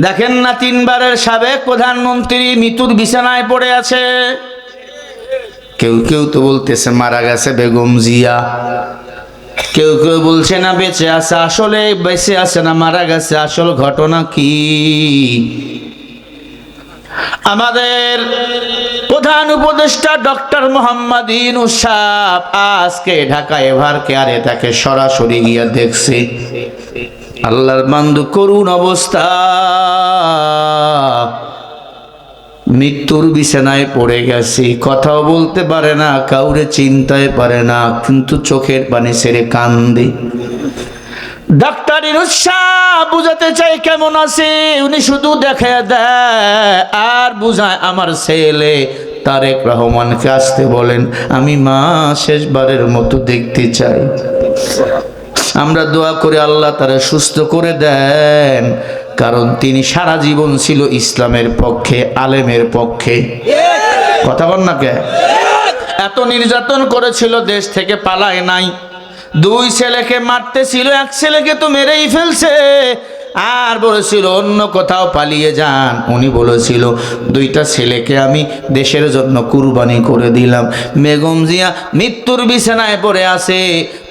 দেখেন না, 3 বারের সাবেক প্রধানমন্ত্রী মৃত্যুর বিছানায় পড়ে আছে। কেউ কেউ তো বলতেছে মারা গেছে বেগম জিয়া, কেউ কেউ বলছে না বেঁচে আছে। আসলে বেঁচে আছে না মারা গেছে, আসল ঘটনা কি? আমাদের প্রধান উপদেষ্টা ডক্টর মোহাম্মদ ইউনূস সাহেব আজকে ঢাকা এভার কেয়ারে তাকে সরাসরি গিয়া দেখছে। আল্লাহর বান্দু করুণ অবস্থা, মৃত্যুর বিছানায় পড়ে গেছে, কথাও বলতে পারে না, কাউরে চিনতে পারে না, কিন্তু চোখের পানি ছেড়ে কান্দে। ডাক্তার ইউনূস সাহেব বুঝাতে চাই কেমন আছে, উনি শুধু দেখে দেয় আর বুঝায়। আমার ছেলে তারেক রহমানকে আসতে বলেন, আমি মা শেষবারের মতো দেখতে চাই। আমরা দোয়া করে আল্লাহ তারা সুস্থ করে দেন, কারণ তিনি সারা জীবন ছিল ইসলামের পক্ষে, আলেমের পক্ষে। কথা বল না কে? এত নির্যাতন করেছিল, দেশ থেকে পালায় নাই। 2 ছেলেকে মারতেছিল, 1 ছেলেকে তো মেরেই ফেলছে। আর বলেছিল অন্য কোথাও পালিয়ে যান। উনি বলেছিল 2টা ছেলেকে আমি দেশের জন্য কুরবানি করে দিলাম। বেগম জিয়া মৃত্যুর বিছানায় পড়ে আছে।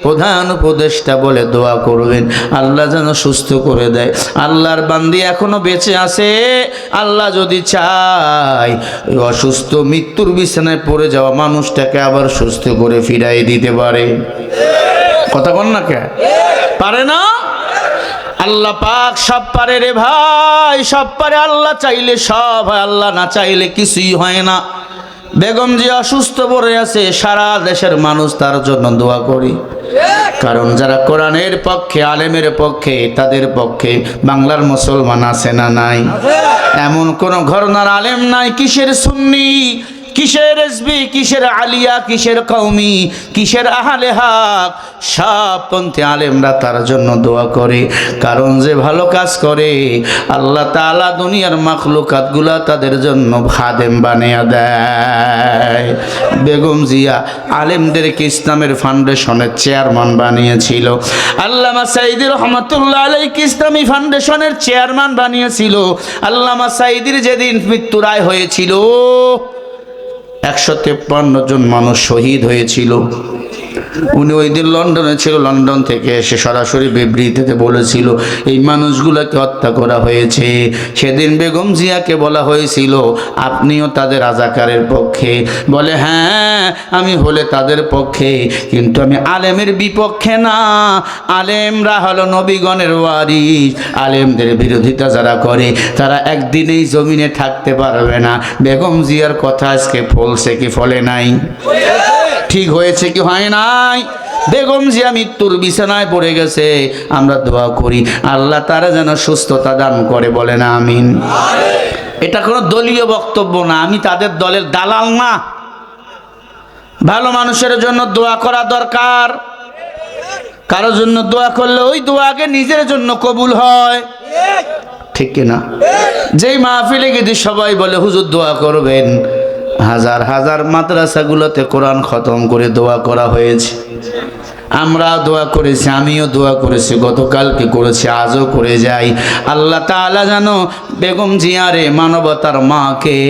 প্রধান উপদেষ্টা বলে দোয়া করবেন আল্লাহ যেন সুস্থ করে দেয়। আল্লাহর বান্দি এখনো বেঁচে আছে। আল্লাহ যদি চায় অসুস্থ মৃত্যুর বিছানায় পড়ে যাওয়া মানুষটাকে আবার সুস্থ করে ফিরাই দিতে পারে। কথা বল না কে? পারে না? আল্লাহ পাক সব পারে রে ভাই, সব পারে। আল্লাহ চাইলে সব হয়, আল্লাহ না চাইলে কিছুই হয় না। বেগম জি অসুস্থ পড়ে আছে, সারা দেশের মানুষ তার জন্য দোয়া করি। কারণ যারা কোরআনের পক্ষে, আলেমের পক্ষে, তাদের পক্ষে বাংলার মুসলমান আছে না নাই? এমন কোন ঘরানার আলেম নাই, কিসের সুন্নি, কিসের এসবি, কিসের আলিয়া, কিসের কওমি, কিসের আহলে হক, সব পন্থী আলেমরা তার জন্য দোয়া করে। কারণ যে ভালো কাজ করে আল্লাহ তাআলা দুনিয়ার মাখলুকাতগুলা তাদের জন্য খাদেম বানিয়ে দেয়। বেগম জিয়া আলেমদেরকে ইসলামের ফাউন্ডেশনের চেয়ারম্যান বানিয়েছিল। আল্লামা সাঈদী রহমাতুল্লাহ আলাইহি ইসলামী ফাউন্ডেশনের চেয়ারম্যান বানিয়েছিল। আল্লামা সাঈদীর যেদিন মৃত্যুরায় হয়েছিল 153 জন মানুষ শহীদ হয়েছিল। উনি ওই দিন লন্ডনে ছিল, লন্ডন থেকে এসে সরাসরি বিবৃতিতে বলেছিল এই মানুষগুলোকে হত্যা করা হয়েছে। সেদিন বেগম জিয়াকে বলা হয়েছিল আপনিও তাদের রাজাকারের পক্ষে? বলে হ্যাঁ আমি হলে তাদের পক্ষে, কিন্তু আমি আলেমের বিপক্ষে না। আলেমরা হলো নবীগণের ওয়ারিস। আলেমদের বিরোধিতা যারা করে তারা একদিনেই জমিনে থাকতে পারবে না। বেগম জিয়ার কথা আজকে ফলছে কি ফলে নাই? ঠিক হয়েছে কি হয় নাই? বেগম জিয়া মৃত্যুর বিছানায় পড়ে গেছে। আমরা দোয়া করি আল্লাহ তারা যেন সুস্থতা দান করে, বলেন আমিন। এটা কোনো দলীয় বক্তব্য না, আমি তাদের দলের দালাল না। ভালো মানুষের জন্য দোয়া করা দরকার। কারোর জন্য দোয়া করলে ওই দোয়া আগে নিজের জন্য কবুল হয়, ঠিক কিনা? যেই মাহফিলে গিয়ে সবাই বলে হুজুর দোয়া করবেন, হাজার হাজার মাদ্রাসাগুলোতে কোরআন খতম করে দোয়া করা হয়েছে। আমরা দোয়া করেছি, আমিও দোয়া করেছি, গতকালকে করেছি, আজও করে যাই। আল্লাহ তাআলা জানো বেগম জিয়ারে, মানবতার মাকে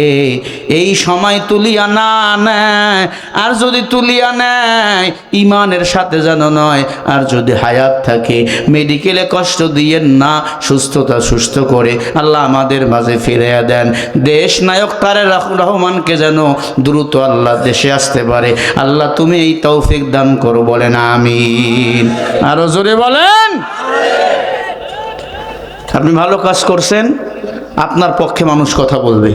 এই সময় তুলিয়া না নেয়। আর যদি তুলিয়া নেয় ইমানের সাথে যেন নয়। আর যদি হায়াত থাকে মেডিকেলে কষ্ট দিয়েন না, সুস্থ করে আল্লাহ আমাদের মাঝে ফিরিয়ে দেন। দেশ নায়ক তারেক রহমানকে যেন দ্রুত আল্লাহ দেশে আসতে পারে। আল্লাহ তুমি এই তৌফিক দান করো, বলেন আমিন। আরো জোরে বলেন। আপনি ভালো কাজ করছেন, আপনার পক্ষে মানুষ কথা বলবে।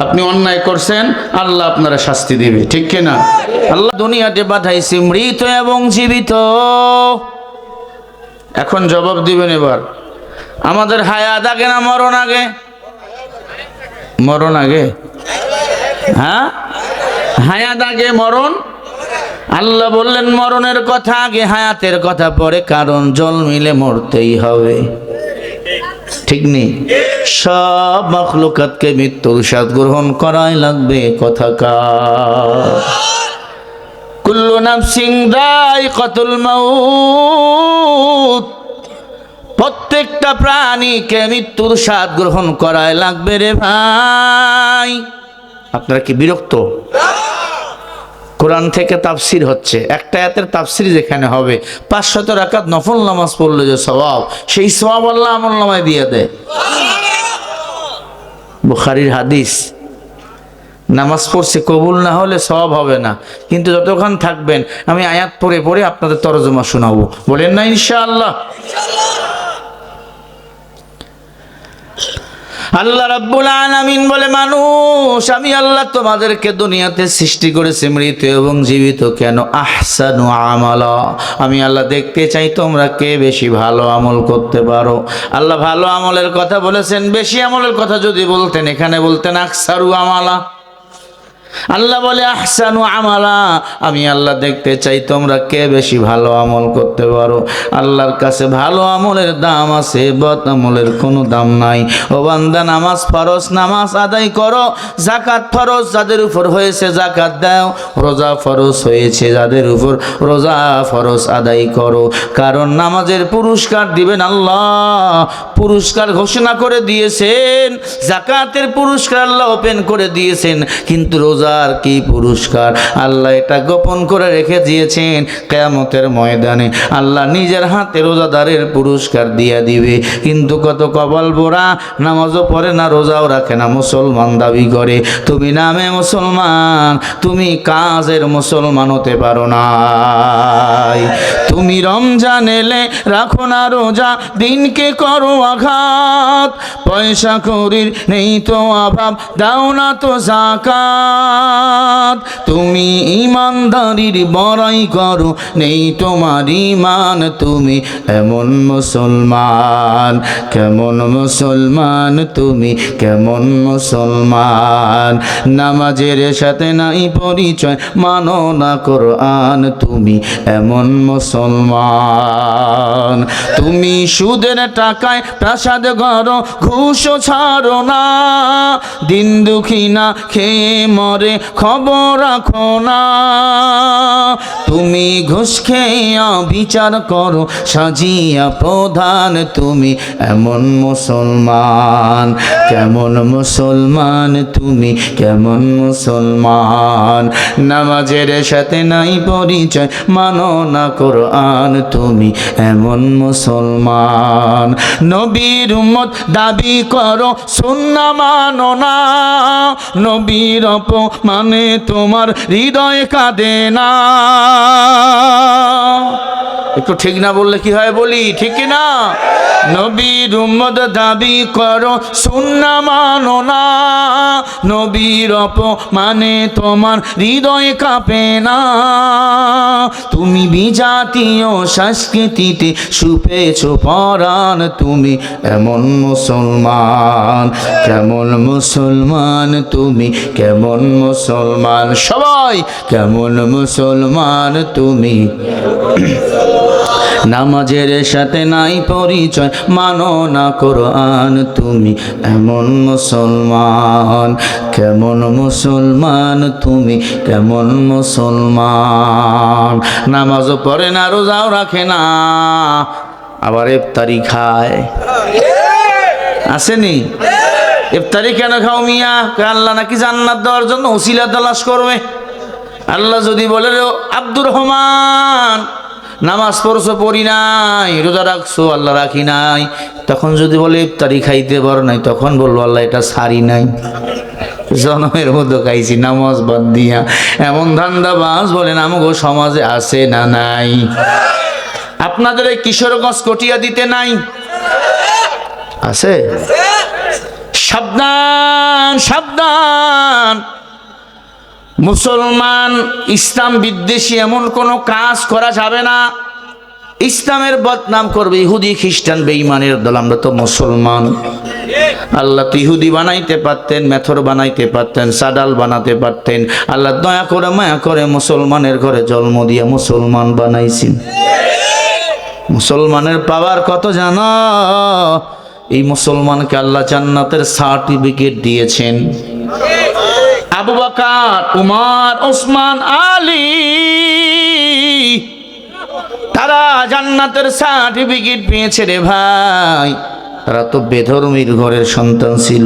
আপনি অন্যায় করছেন, আল্লাহ আপনারা শাস্তি দিবে, ঠিক কিনা? আল্লাহ দুনিয়াতে পাঠাইছে মৃত এবং জীবিত। এখন জবাব দিবেন এবার, আমাদের হায়াত আগে না মরণ আগে? মরণ আগে। হ্যাঁ, হায়াত আগে মরণ। আল্লাহ বললেন মরণের কথা আগে, হায়াতের কথা পরে, কারণ জন্মিলে মরতেই হবে, ঠিক নেই? সব মাখলুকাতকে মৃত্যুর স্বাদ গ্রহণ করাই লাগবে। কথাকার কুল্লু নাফসিন যায়িকাতুল মাউত, প্রত্যেকটা প্রাণীকে মৃত্যুর স্বাদ গ্রহণ করায় লাগবে রে ভাই। আপনারা কি বিরক্ত? কোরআন থেকে তাফসির হচ্ছে, একটা আয়াতের তাফসির যেখানে হবে 500 রাকাত নফল নামাজ পড়লে যে সওয়াব, সেই সওয়াব আল্লাহ আমলনামায় দিয়ে দেয়। বুখারীর হাদিস। নামাজ পড়ছে কবুল না হলে সওয়াব হবে না, কিন্তু যতক্ষণ থাকবেন আমি আয়াত পড়ে পড়ে আপনাদের তরজমা শোনাবো, বলেন না ইনশাআল্লাহ। আল্লাহ রাব্বুল আলামিন বলে, মানুষ আমি আল্লাহ তোমাদেরকে দুনিয়াতে সৃষ্টি করেছি মৃত এবং জীবিত কেন? আহসানু আমালা, আমি আল্লাহ দেখতে চাই তোমরা কে বেশি ভালো আমল করতে পারো। আল্লাহ ভালো আমলের কথা বলেছেন, বেশি আমলের কথা যদি বলতেন এখানে বলতেন আকসারু আমালা। আল্লাহ বলে আহসানু আমালা, আমি আল্লাহ দেখতে চাই তোমরা কে বেশি ভালো আমল করতে পারো। আল্লাহর কাছে ভালো আমলের দাম আছে, বদ আমলের কোনো দাম নাই। ও বান্দা, নামাজ ফরজ, নামাজ আদায় করো। যাকাত ফরজ, যাদের উপর হয়েছে যাকাত দাও। রোজা ফরজ হয়েছে যাদের উপর, রোজা ফরজ আদায় করো। কারণ নামাজের পুরস্কার দিবেন আল্লাহ, পুরস্কার ঘোষণা করে দিয়েছেন। যাকাতের পুরস্কার আল্লাহ ওপেন করে দিয়েছেন, কিন্তু রোজার কি পুরস্কার আল্লাহ এটা গোপন করে রেখে দিয়েছেন। কিয়ামতের ময়দানে আল্লাহ নিজের হাতে রোজাদারের পুরস্কার দিয়ে দিবে। কিন্তু কত কপাল পোড়া, নামাজও পড়ে না, রোজাও রাখে না, মুসলমান দাবি করে। তুমি নামে মুসলমান, তুমি কাজের মুসলমান হতে পারো না। তুমি রমজান এলে রাখো না রোজা, দিনকে করো আঘাত। পয়সা করির নেই তো অভাব, দাও না তো যাকাত। তুমি ইমানদারির বড়াই করো, নেই তোমার ইমান, তুমি এমন মুসলমান। কেমন মুসলমান তুমি, কেমন মুসলমান? নামাজের সাথে নাই পরিচয়, মানো না কোরআন, তুমি এমন মুসলমান। তুমি সুদের টাকায় প্রাসাদ গড়ো, ঘুষও ছাড়ো না। দিন দুঃখী না খেয়ে মরে, খবর রাখো না। তুমি ঘুষ খেয়ে বিচার করো, সাজিয়া প্রধান, তুমি এমন মুসলমান। কেমন মুসলমান তুমি, কেমন মুসলমান? নামাজের সাথে নাই পরিচয়, মানো না কোরআন, তুমি এমন মুসলমান। নবীর উম্মত দাবি করো, সুন্নাহ মানো না। নবীর অপমানে তোমার হৃদয় কাঁদে না। একটু ঠিক না বললে কি হয় বলি, ঠিক না? নবীর উম্মত দাবি করো, সুন্নাহ মানো না। নবীর অপমানে তোমার হৃদয় কাঁপে না। তুমি বিজাতীয় সংস্কৃতিতে সুপেছ পরাণ, তুমি এমন মুসলমান। কেমন মুসলমান তুমি, কেমন মুসলমান? সবাই কেমন মুসলমান তুমি? নামাজের সাথে নাই পরিচয়, মানো না কোরআন, তুমি এমন মুসলমান। কেমন মুসলমান তুমি, কেমন মুসলমান? নামাজও পড়ে না, রোজাও রাখে না, আবার ইফতারি খায়। আসেনি? ইফতারি কেন খাও মিয়া? আল্লাহ নাকি জান্নাত দেওয়ার জন্য ওসিলা তালাশ করবে। আল্লাহ যদি বলে রে আব্দুর রহমান, নামাজ পড়ছো পড়ি নাই, রোজা রাখছো আল্লাহ রাখি নাই, তখন যদি বলে ইফতারি খাইতে পারো নাই, তখন বলবো আল্লাহ এটা সারি নাই, জনমের মতো খাইছি নামাজ বাদ দিয়া। এমন ধান্দাবাজ বলেন আমগো সমাজে আছে না নাই? আপনাদের এই কিশোরগঞ্জ কটিয়া দিতে নাই? আছে? সাবধান সাবধান, মুসলমান ইসলাম বিদ্বেষী এমন কোনো কাজ করা যাবে না। ইসলামের বদনাম করবে ইহুদি খ্রিস্টান বেঈমানের দল। আমরা তো মুসলমান। আল্লাহ তো ইহুদি বানাইতে পারতেন, মেথর বানাইতে পারতেন, সাডাল বানাতে পারতেন। আল্লাহ দয়া করে মায়া করে মুসলমানের ঘরে জন্ম দিয়ে মুসলমান বানাইছেন। মুসলমানের পাওয়ার কত জানো? এই মুসলমানকে আল্লাহ জান্নাতের সার্টিফিকেট দিয়েছেন। আবু বকর, উমর, ওসমান, আলী তারা জান্নাতের সার্টিফিকেট পেয়েছে রে ভাই। তারা তো বেধর্মীর ঘরের সন্তান ছিল,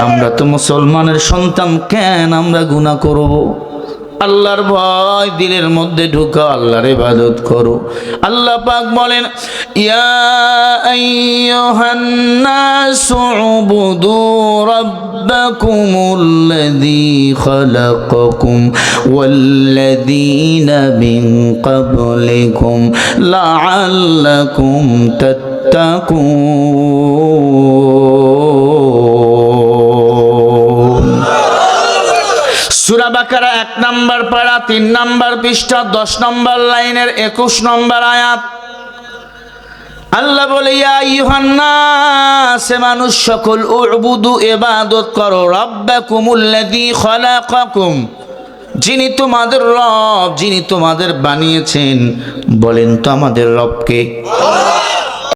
আমরা তো মুসলমানের সন্তান, কেন আমরা গুনাহ করব? আল্লাহর ভয় দিলের মধ্যে ঢুকাও, আল্লাহর ইবাদত করো। আল্লাহ পাক বলেন, ইয়া আইয়ুহান নাসু উবুদু রাব্বাকুমুল্লাযী খালাকাকুম ওয়াল্লাযীনা মিন ক্বাবলিকুম লাআল্লাকুম তাত্তাকুন। সূরা বাকারা 1 নম্বর পারা 3 নম্বর পৃষ্ঠা 10 নম্বর লাইনের 21 নম্বর আয়াত। আল্লাহ বলে, ইয়া আইয়ুহান নাস, মানুষ সকল, উবুদু, ইবাদত করো, রাব্বাকুমুল্লাযী খালাকাকুম, যিনি তোমাদের রব, যিনি তোমাদের বানিয়েছেন। বলেন তো আমাদের রবকে?